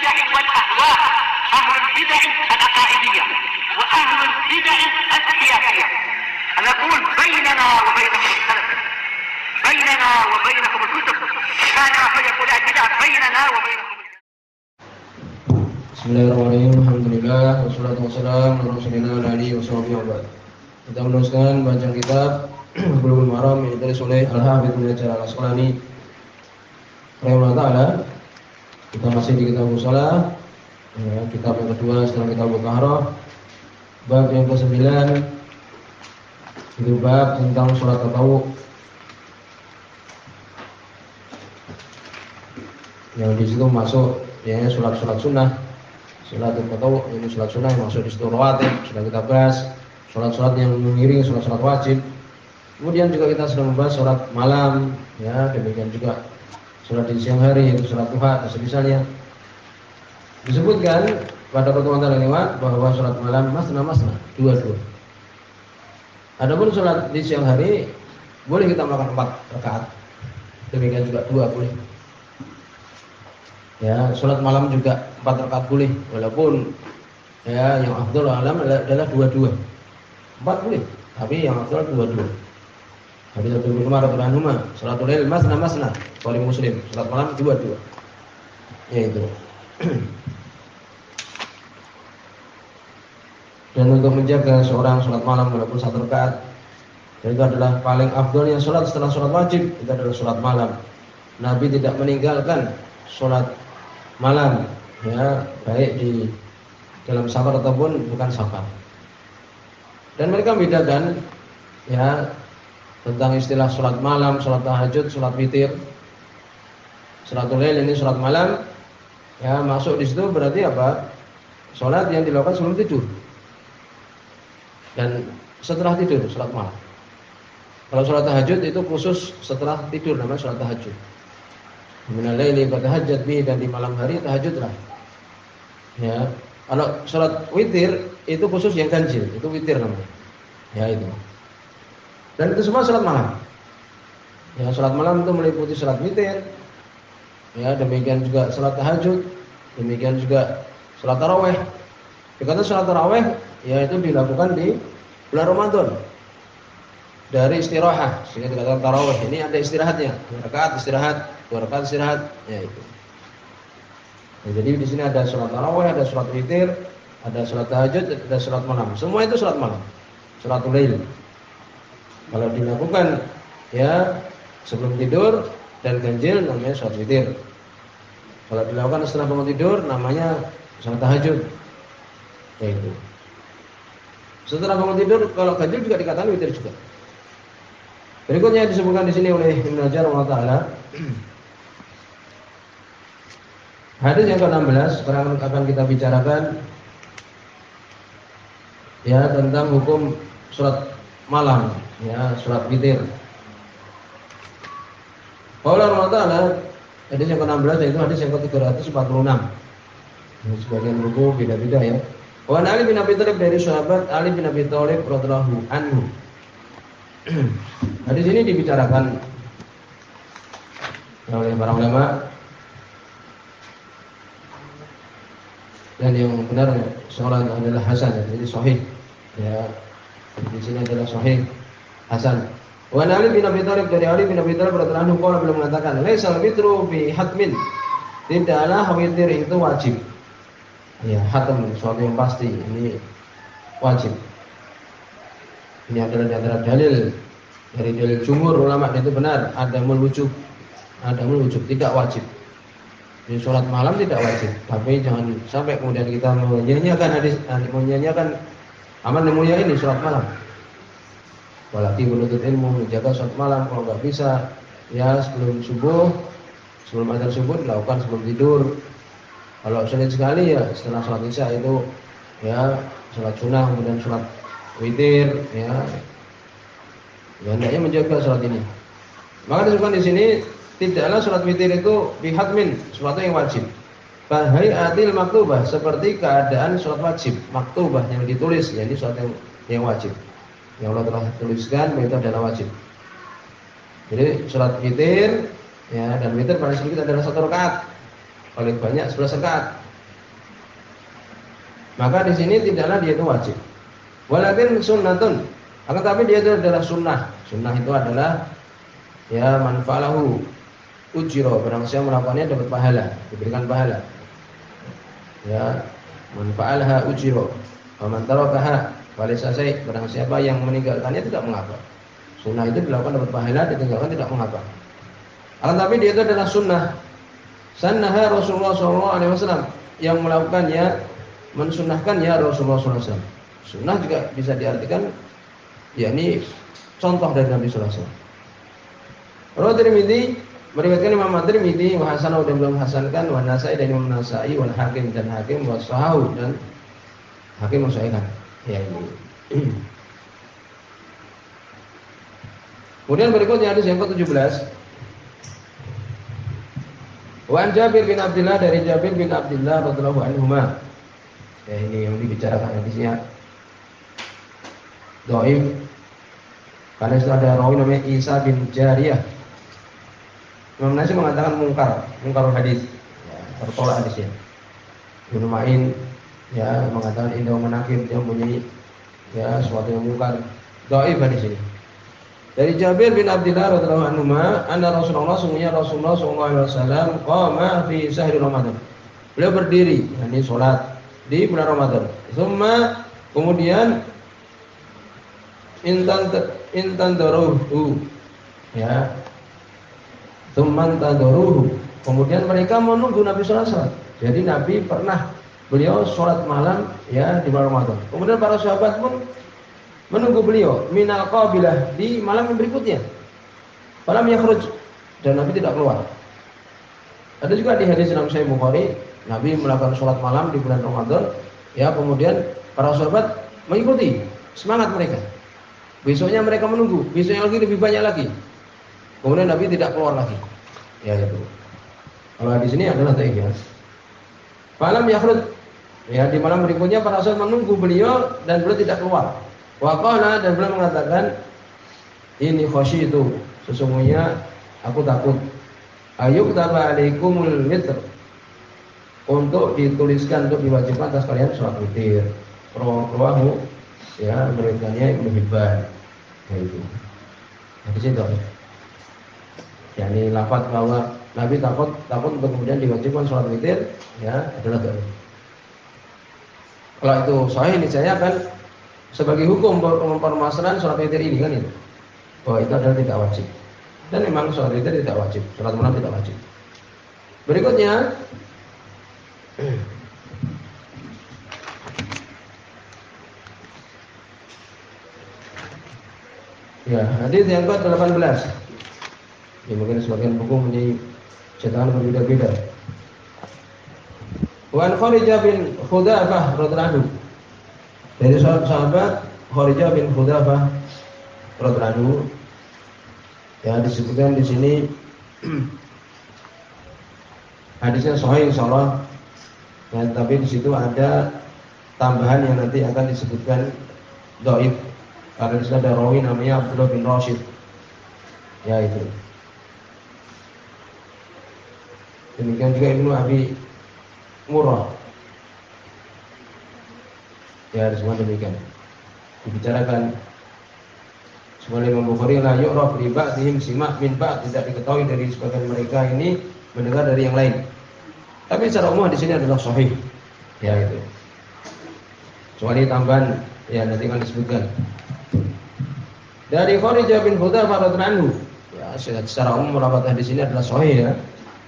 البدع والأهواء، أهل البدع العقائدية وأهل البدع السياسية. نقول بيننا وبينكم السلف، بيننا وبينكم الكتب، كان فيقول البدع بيننا وبينكم. Bismillahirrahmanirrahim. Alhamdulillah wassalatu wassalamu ala Rasulillah alihi washabihi wa ba'd. Kita meneruskan bacaan kitab Bulughul Maram yang ditulis oleh Al-Hafidz Ibnu Hajar Al-Asqalani rahimahullah taala. Kita masih di kitab Shalah, kitab yang kedua setelah kitab Taharah. Bab yang ke-9 itu bab tentang salat tatawwu. Yang di situ masuk ya salat-salat sunnah. Salat tatawwu ini salat sunnah yang masuk di situ rawatib, sudah kita bahas. Salat-salat yang mengiringi salat-salat wajib. Kemudian juga kita sedang membahas salat malam, ya, demikian juga salat di siang hari yaitu salat duha dan semisalnya. Disebutkan pada pertemuan yang lewat bahwa salat malam masna, dua-dua. Adapun salat di siang hari boleh kita melakukan 4 rakaat. Demikian juga 2 boleh. Ya, salat malam juga 4 rakaat boleh, walaupun ya yang afdal alam adalah 2-2. 4 boleh, tapi yang afdal 2-2. Hadis Ibnu Umar radhiyallahu anhu, salatul lail masna, Bukhari Muslim, salat malam 2-2. Yaitu. Dan untuk menjaga seorang salat malam walaupun 1 rakaat, dan itu adalah paling afdalnya salat setelah salat wajib, itu adalah salat malam. Nabi tidak meninggalkan salat malam, ya, baik di dalam safar ataupun bukan safar. Dan mereka membedakan ya tentang istilah salat malam, salat tahajud, salat witir. Salatul lail ini salat malam, ya, masuk di situ berarti apa? Salat yang dilakukan sebelum tidur dan setelah tidur, salat malam. Kalau salat tahajud itu khusus setelah tidur, namanya salat tahajud. Minal laili fatahajjad bihi, dan di malam hari tahajudlah. Ya, kalau salat witir itu khusus yang ganjil, itu witir namanya. Ya itu. Dan itu semua salat malam. Ya, salat malam itu meliputi salat witir. Ya, demikian juga salat tahajud, demikian juga salat tarawih. Dikatakan salat tarawih ya itu dilakukan di bulan Ramadan. Dari istirahat, sehingga dikatakan tarawih ini ada istirahatnya, 2 rakaat istirahat, 2 rakaat istirahat, ya itu. Nah, jadi di sini ada salat tarawih, ada salat witir, ada salat tahajud, ada salat malam. Semua itu salat malam, salatul lail. Kalau dilakukan ya sebelum tidur dan ganjil namanya salat witir. Kalau dilakukan setelah bangun tidur namanya salat tahajud. Ya itu. Setelah bangun tidur kalau ganjil juga dikatakan witir juga. Berikutnya disebutkan di sini oleh Ibnu Hajar rahimahullah. Hadis yang ke-16 sekarang akan kita bicarakan ya tentang hukum salat malam, ya, salat witir. Qala rahimahullah, hadis yang ke-16 yaitu hadis yang ke-346. Sebagian buku beda-beda ya. Wa Ali bin Abi Thalib, dari sahabat Ali bin Abi Thalib radhiyallahu anhu. Hadis ini dibicarakan oleh para ulama, dan yang benar salat adalah hasan, jadi sahih. Ya, di sini adalah sahih hasan. Wa Ali bin Abi Thalib, dari Ali bin Abi Thalib radhiyallahu anhu qala, beliau mengatakan, "Laisal witru bi hatmin." Tidaklah witir itu wajib. Ya, hatam sesuatu yang pasti, ini wajib. Ini adalah di antara dalil dari dalil jumhur ulama, itu benar, adamul wujub, tidak wajib. Di salat malam tidak wajib, tapi jangan sampai kemudian kita menyanyiakan hadis, menyanyiakan amal yang mulia ini salat malam. Apalagi menuntut ilmu menjaga salat malam, kalau nggak bisa ya sebelum subuh, sebelum adzan subuh dilakukan sebelum tidur. Kalau sulit sekali ya setelah salat isya itu ya salat sunnah, kemudian salat witir, ya. Hendaknya menjaga salat ini. Maka disebutkan di sini tidaklah salat witir itu bihatmin, sesuatu yang wajib. Bahaiatil maktubah, seperti keadaan salat wajib, maktubah yang ditulis, ya ini salat yang wajib. Yang Allah telah tuliskan itu adalah wajib. Jadi salat witir, ya, dan witir paling sedikit adalah 1 rakaat. Paling banyak 11 rakaat. maka di sini tidaklah dia itu wajib. Walakin sunnatun, akan tapi dia itu adalah sunnah. Sunnah itu adalah ya manfa'alahu ujiro, barang siapa melakukannya dapat pahala, diberikan pahala. Ya, manfa'alaha ujiro. Wa man tarakaha falaysa syai', barang siapa yang meninggalkannya tidak mengapa. Sunnah itu dilakukan dapat pahala, ditinggalkan tidak mengapa. Akan tapi dia itu adalah sunnah. Sannaha Rasulullah SAW, yang melakukannya, mensunnahkannya Rasulullah SAW. Sunnah juga bisa diartikan yakni contoh dari Nabi SAW. Rawi Tirmidzi, meriwayatkan Imam Tirmidzi, wa hasanahu, dan belum hasankan, wa Nasai, dan Imam Nasai, wal Hakim, dan Hakim, wa sahahu, dan Hakim mensahihkan. Ya ini. Kemudian berikutnya hadis yang ke-17. Wa an Jabir bin Abdullah, dari Jabir bin Abdullah radhiyallahu anhuma. Ya ini yang dibicarakan hadisnya dhaif. Karena itu ada rawi namanya Isa bin Jariyah. Imam Nasai mengatakan mungkar hadis. Ya, tertolak hadisnya. Ibnu Ma'in ya mengatakan indah menakir, dia mempunyai ya sesuatu yang mungkar. Dhaif hadis ini. Dari Jabir bin Abdullah radhiyallahu anhu, anna Rasulullah, sungguhnya Rasulullah sallallahu alaihi wasallam qama fi sahri Ramadan. Beliau berdiri, yakni salat di bulan Ramadan. Tsumma, kemudian intan daruhu. Ya. Tsumma tadaruhu. Kemudian mereka menunggu Nabi sallallahu alaihi wasallam. Jadi Nabi pernah beliau salat malam ya di bulan Ramadan. Kemudian para sahabat pun menunggu beliau minal qabilah, di malam yang berikutnya. Falam yakhruj, dan Nabi tidak keluar. Ada juga di hadis dalam Sahih Bukhari, Nabi melakukan sholat malam di bulan Ramadan, ya kemudian para sahabat mengikuti semangat mereka. Besoknya mereka menunggu, besoknya lagi lebih banyak lagi. Kemudian Nabi tidak keluar lagi. Ya itu. Kalau di sini adalah dhaif. Falam yakhruj, ya di malam berikutnya para sahabat menunggu beliau dan beliau tidak keluar. Wa qala, dan beliau mengatakan, ini khasyitu, sesungguhnya aku takut ayyuktaba alaikumul witr, untuk dituliskan, untuk diwajibkan atas kalian sholat witir. Rawahu, ya meriwayatkannya Ibnu Hibban. Yaitu hadis itu. Yani lafaz bahwa Nabi takut untuk kemudian diwajibkan sholat witir, ya adalah dhaif. Kalau itu sahih, niscaya kan sebagai hukum permasalahan sholat witir ini kan itu, bahwa itu adalah tidak wajib. Dan memang sholat witir tidak wajib, sholat malam tidak wajib. Berikutnya ya hadis yang ke-18. Ya mungkin sebagian buku mempunyai cetakan berbeda-beda. Wa an Kharijah bin Khudzafah radhiyallahu anhu, dari sahabat Kharijah bin Khudzafah radhiyallahu anhu, ya disebutkan di sini hadisnya sahih insyaallah. Ya, tapi di situ ada tambahan yang nanti akan disebutkan dhaif. Karena di sana ada rawi namanya Abdullah bin Rashid. Ya itu. Demikian juga Ibnu Abi Murrah. Ya semua demikian. Dibicarakan sebagai Imam Bukhari, la yu'raf li ba'dihim sima' min ba'd, tidak diketahui dari sebagian mereka ini mendengar dari yang lain. Tapi secara umum di sini adalah sahih. Ya itu. Kecuali tambahan ya nanti akan disebutkan. Dari Kharijah bin Khudzafah radhiyallahu anhu, ya secara umum lafaz hadis ini adalah sahih ya.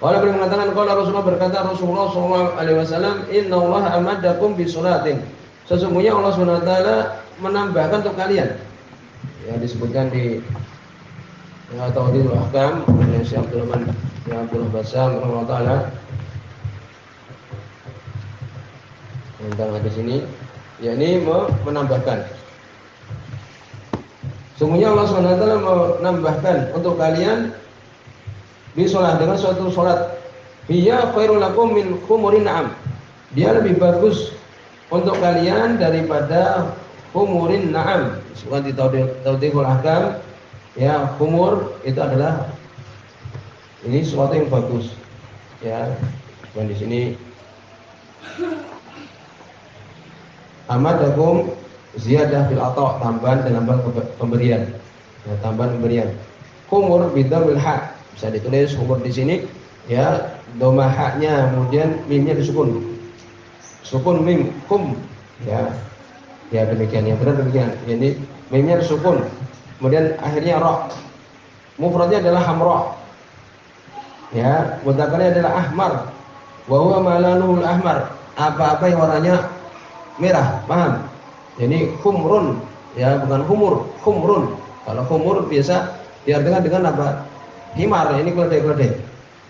Kalau beliau mengatakan, kalau Rasulullah berkata, Rasulullah sallallahu alaihi wasallam, innallaha amadakum bi sholatin, sesungguhnya Allah Subhanahu wa taala menambahkan untuk kalian. Ya disebutkan di Tauhidul Ahkam oleh Syekh Abdul Rahman bin Abdul Basam rahimahullah taala tentang hadis ini, yakni menambahkan. Sesungguhnya Allah Subhanahu wa taala menambahkan untuk kalian bisolat, dengan suatu solat, hiya khairul lakum min khumurin na'am, dia lebih bagus untuk kalian daripada khumurin na'am. Bukan di Tauhidul Ahkam, ya khumur itu adalah ini sesuatu yang bagus, ya. Dan di sini amadakum ziyadah fil ata, tambahan dalam pemberian. Ya, tambahan pemberian. Humur bidhamil ha, bisa ditulis humur di sini ya, dhamma ha-nya, kemudian mimnya disukun. Sukun mim kum ya. Ya demikian, yang benar demikian. Jadi mimnya disukun. Kemudian akhirnya ra. Mufradnya adalah hamra. Ya, mudzakarnya adalah ahmar. Wa huwa malanuhul ahmar. Apa-apa yang warnanya merah, paham? Jadi humrun, ya bukan humur, humrun. Kalau humur biasa diartikan dengan apa? Himar, ini keledai-keledai.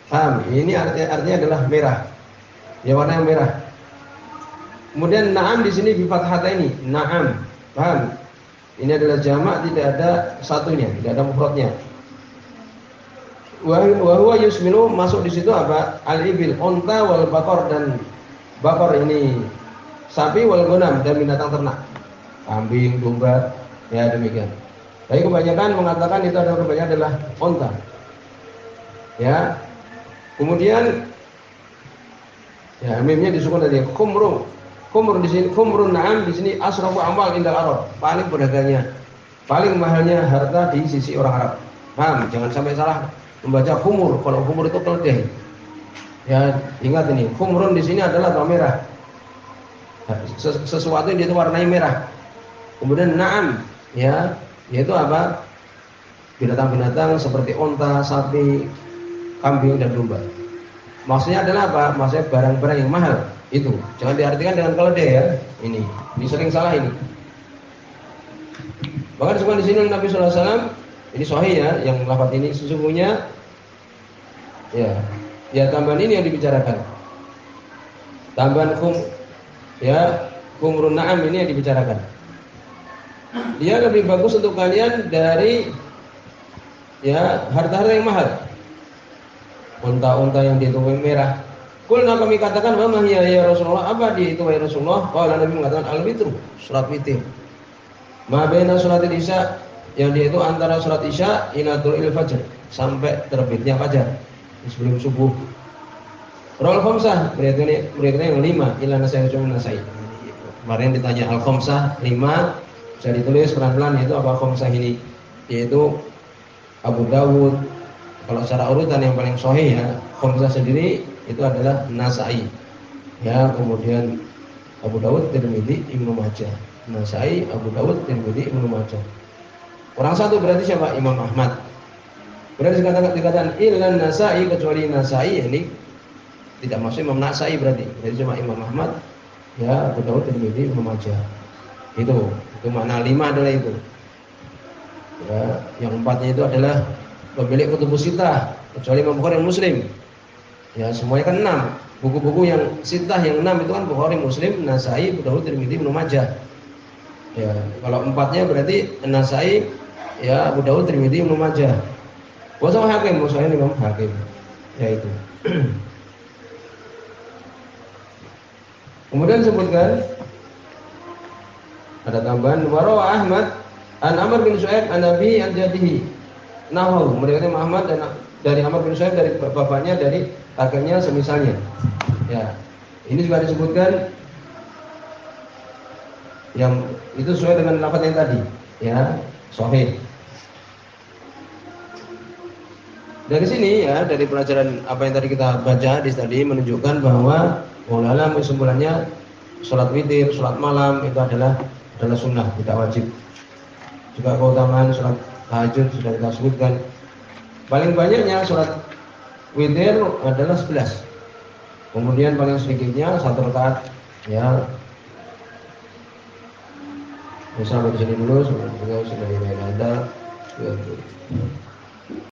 Paham? Ini artinya adalah merah. Ya warna yang merah. Kemudian na'am di sini bi fathataini, na'am. Paham? Ini adalah jamak, tidak ada satunya, tidak ada mufradnya. Wa huwa yusminu, masuk di situ apa? Al-ibil, unta wal baqar, dan bakar ini sapi, wal ghanam, dan binatang ternak. Kambing, domba, ya demikian. Tapi kebanyakan mengatakan itu adalah kebanyakan adalah unta. Ya. Kemudian ya mimnya disukun tadi khumru. Khumur di sini, khumrun na'am di sini asrafu amal indal Arab. Paling berdagangnya, paling mahalnya harta di sisi orang Arab. Paham? Jangan sampai salah membaca khumur. Kalau khumur itu keledai. Ya, ingat ini, khumrun di sini adalah merah. Sesuatu yang itu warnanya merah. Kemudian na'am, ya, yaitu apa? Binatang-binatang seperti unta, sapi, kambing, dan domba. Maksudnya adalah apa? Maksudnya barang-barang yang mahal. Itu jangan diartikan dengan keledai ya. Ini sering salah ini. Bahkan disebutkan di sini Nabi sallallahu alaihi wasallam, ini sahih ya, yang lafaz ini sesungguhnya ya tambahan ini yang dibicarakan. Tambahan khumrun na'am ini yang dibicarakan. Dia lebih bagus untuk kalian dari ya harta-harta yang mahal. Unta-unta yang dihitung merah. Kulna, kami katakan, wa ma hiya ya Rasulullah, apa di itu ya Rasulullah? Qala, Nabi mengatakan al-witru, salat witir. Ma baina salatil isya, yang dia itu antara salat isya ila tulil fajr, sampai terbitnya fajar, sebelum subuh. Rawal khamsah, berarti yang 5, ila nasai cuma nasai. Kemarin ditanya al-khamsah 5, bisa ditulis pelan-pelan, yaitu apa khamsah ini? Yaitu Abu Dawud. Kalau secara urutan yang paling sahih ya, khamsah sendiri itu adalah Nasai. Ya, kemudian Abu Dawud, Tirmidzi, Ibnu Majah. Nasai, Abu Dawud, Tirmidzi, Ibnu Majah. Orang satu berarti siapa? Imam Ahmad. Berarti dikatakan illan Nasai, kecuali Nasai, ini tidak masuk Imam Nasai berarti. Berarti cuma Imam Ahmad, ya, Abu Dawud, Tirmidzi, Ibnu Majah. Itu makna 5 adalah itu. Ya, yang 4-nya itu adalah pemilik kutubus sittah, kecuali Imam Bukhari dan Muslim. Ya, semuanya kan 6. Buku-buku yang sittah yang 6 itu kan Bukhari, Muslim, Nasai, Abu Dawud, Tirmidzi, Ibnu Majah. Ya, kalau 4-nya berarti Nasai, ya, Abu Dawud, Tirmidzi, Ibnu Majah. Wasal Hakim, maksudnya Imam Hakim. Ya itu. Kemudian sebutkan ada tambahan warawa Ahmad an Amr bin Shu'aib an Nabi an jadihi. Nahu, meriwayatkan Ahmad dan dari Amr bin Shu'aib dari bapaknya, dari kakeknya semisalnya. Ya. Ini juga disebutkan yang itu sesuai dengan lafaz yang tadi, ya, sahih. Dari sini ya, dari pelajaran apa yang tadi kita baca di tadi menunjukkan bahwa ulama kesimpulannya salat witir, salat malam itu adalah sunnah, tidak wajib. Juga keutamaan salat tahajud sudah kita sebutkan. Paling banyaknya salat witir adalah 11. Kemudian paling sedikitnya 1 rakaat, ya. Sampai di sini dulu, semoga sudah ada.